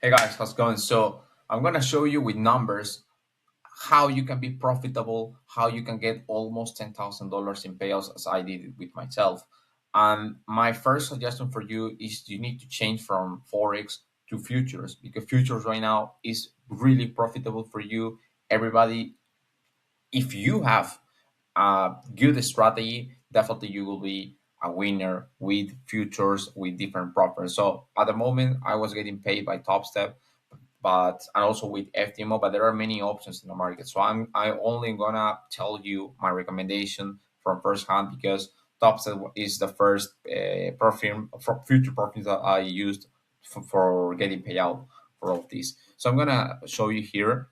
Hey guys, how's it going? So I'm gonna show you with numbers how you can be profitable, how you can get almost $10,000 in payouts as I did it with myself. And my first suggestion for you is you need to change from Forex to futures because futures right now is really profitable for you. Everybody, if you have good strategy, definitely you will be a winner with futures with different profiles. So at the moment, I was getting paid by Topstep, but and also with FTMO, but there are many options in the market. So I only gonna tell you my recommendation from first hand because Topstep is the first perfume for future perfumes that I used for getting payout for all of these. So I'm gonna show you here.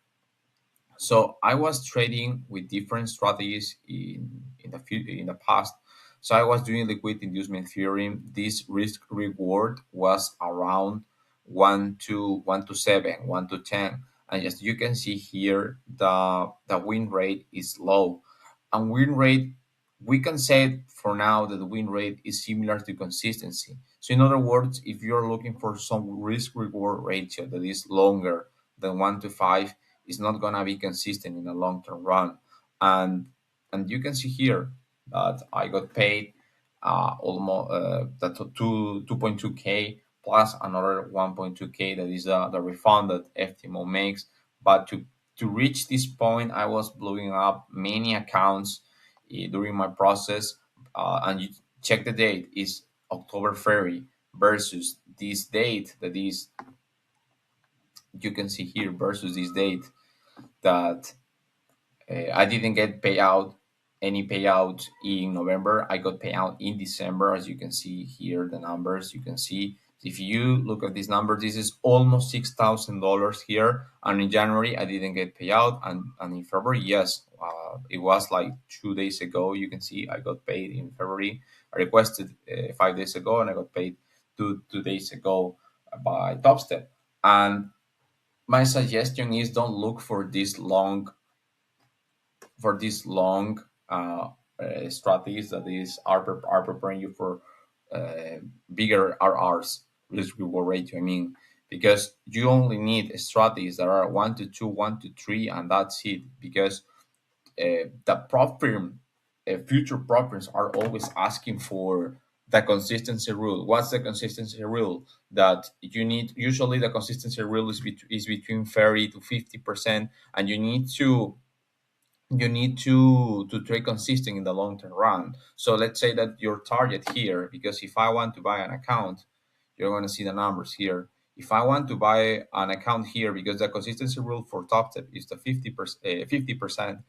So I was trading with different strategies in the past. So I was doing liquidity inducement theory. This risk reward was around 1 to 7, 1 to 10, and as you can see here, the win rate is low. And win rate, we can say for now that the win rate is similar to consistency. So in other words, if you're looking for some risk reward ratio that is longer than 1 to 5, is not gonna be consistent in the long term run. And and you can see here that I got paid almost that 2.2k plus another 1.2k that is the refund that FTMO makes. But to reach this point, I was blowing up many accounts during my process. And you check the date is October 30 versus this date that is you can see here versus this date that I didn't get payout any payout in November. I got payout in December, as you can see here. The numbers you can see. If you look at this number, this is almost $6,000 here. And in January, I didn't get payout, and in February, yes, it was like 2 days ago. You can see I got paid in February. I requested 5 days ago, and I got paid two days ago by Topstep. And my suggestion is don't look for these long strategies that are preparing you for bigger RRs, risk reward ratio. I mean, because you only need strategies that are 1 to 2, 1 to 3, and that's it. Because the prop firm, future prop firms are always asking for the consistency rule. What's the consistency rule? That you need, usually the consistency rule is between 30 to 50%, and you need to trade consistent in the long term run. So let's say that your target here, because if I want to buy an account, you're going to see the numbers here. If I want to buy an account here, because the consistency rule for Topstep is the 50%,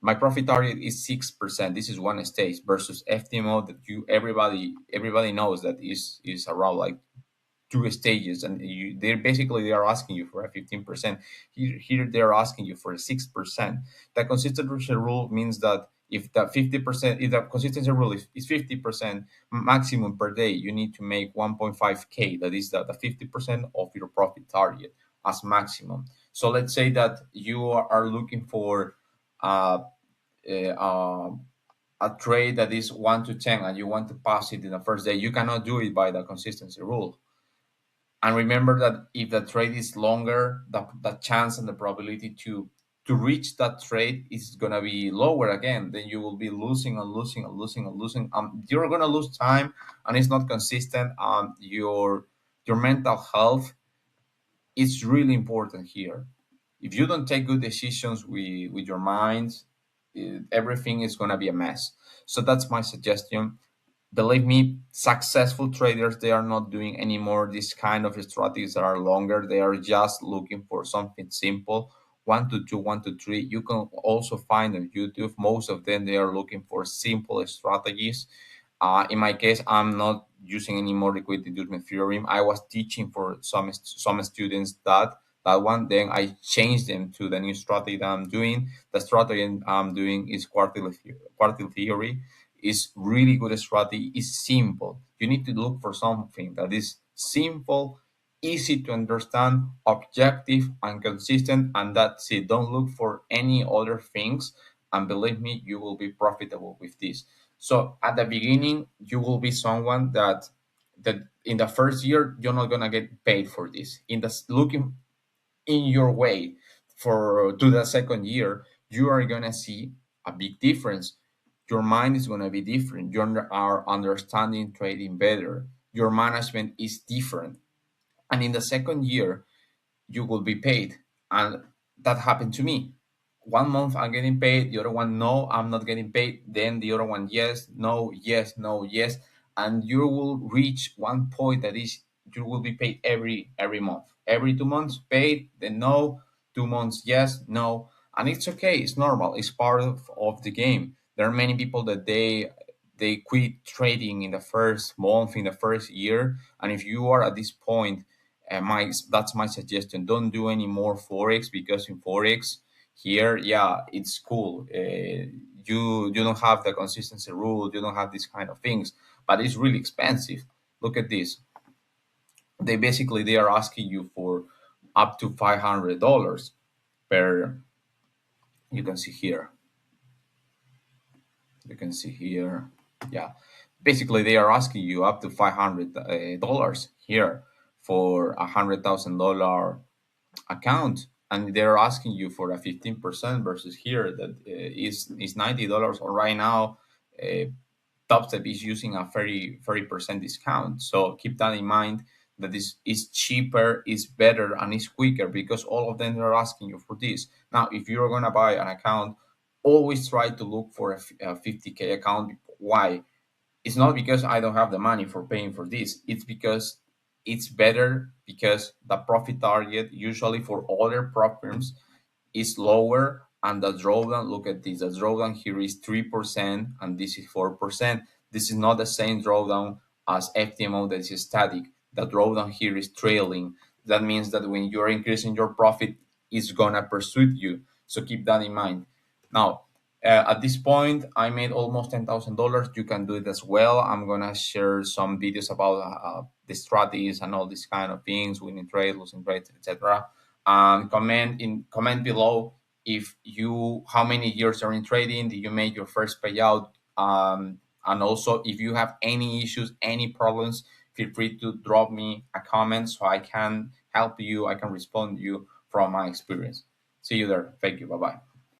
my profit target is 6%. This is one stage versus FTMO that everybody knows that is around like 2 stages, and they are asking you for a 15%. Here they're asking you for a 6%. The consistency rule means that if the consistency rule is 50% maximum per day, you need to make 1.5k. That is the 50% of your profit target as maximum. So let's say that you are looking for uh, uh, a trade that is 1 to 10 and you want to pass it in the first day. You cannot do it by the consistency rule. And remember that if the trade is longer, the chance and the probability to reach that trade is gonna be lower again. Then you will be losing and losing and losing and losing. You're gonna lose time, and it's not consistent. Your mental health is really important here. If you don't take good decisions with your mind, everything is gonna be a mess. So that's my suggestion. Believe me, successful traders, they are not doing anymore this kind of strategies that are longer. They are just looking for something simple. 1 to 2, 1 to 3. You can also find on YouTube. Most of them, they are looking for simple strategies. In my case, I'm not using any more liquidity inducement theorem. I was teaching for some students that one. Then I changed them to the new strategy that I'm doing. The strategy I'm doing is Quartile Theory. Is really good strategy. Is simple. You need to look for something that is simple, easy to understand, objective, and consistent, and that's it. Don't look for any other things, and believe me, you will be profitable with this. So at the beginning, you will be someone that that in the first year you're not gonna get paid for this. In the looking in your way for to the second year, you are gonna see a big difference. Your mind is gonna be different. You are understanding trading better. Your management is different, and in the second year you will be paid. And that happened to me. 1 month I'm getting paid, the other one no, I'm not getting paid. Then the other one yes, no, yes, no, yes, and you will reach one point that is you will be paid every month, every 2 months paid, then no, 2 months yes, no, and it's okay. It's normal. It's part of the game. There are many people that they quit trading in the first month, in the first year, and if you are at this point, my that's my suggestion. Don't do any more forex, because in forex here, yeah, it's cool. You don't have the consistency rule. You don't have these kind of things, but it's really expensive. Look at this. They are asking you for up to $500 per. You can see here. You can see here. Yeah, basically they are asking you up to $500 here for $100,000 account, and they're asking you for a 15% versus here that is $90. Or right now, uh, Topstep is using a 30% discount. So keep that in mind, that this is cheaper, is better, and is quicker, because all of them are asking you for this. Now, if you're gonna buy an account, always try to look for a 50K account. Why? It's not because I don't have the money for paying for this. It's because it's better, because the profit target usually for other prop firms is lower, and the drawdown, look at this, the drawdown here is 3% and this is 4%. This is not the same drawdown as FTMO that is static. The drawdown here is trailing. That means that when you're increasing your profit, it's gonna pursue you. So keep that in mind. Now, at this point, I made almost $10,000. You can do it as well. I'm gonna share some videos about the strategies and all these kind of things, winning trade, losing trades, etc. And comment below if you how many years are in trading. Did you make your first payout? And also, if you have any issues, any problems, feel free to drop me a comment so I can help you. I can respond to you from my experience. See you there. Thank you. Bye bye.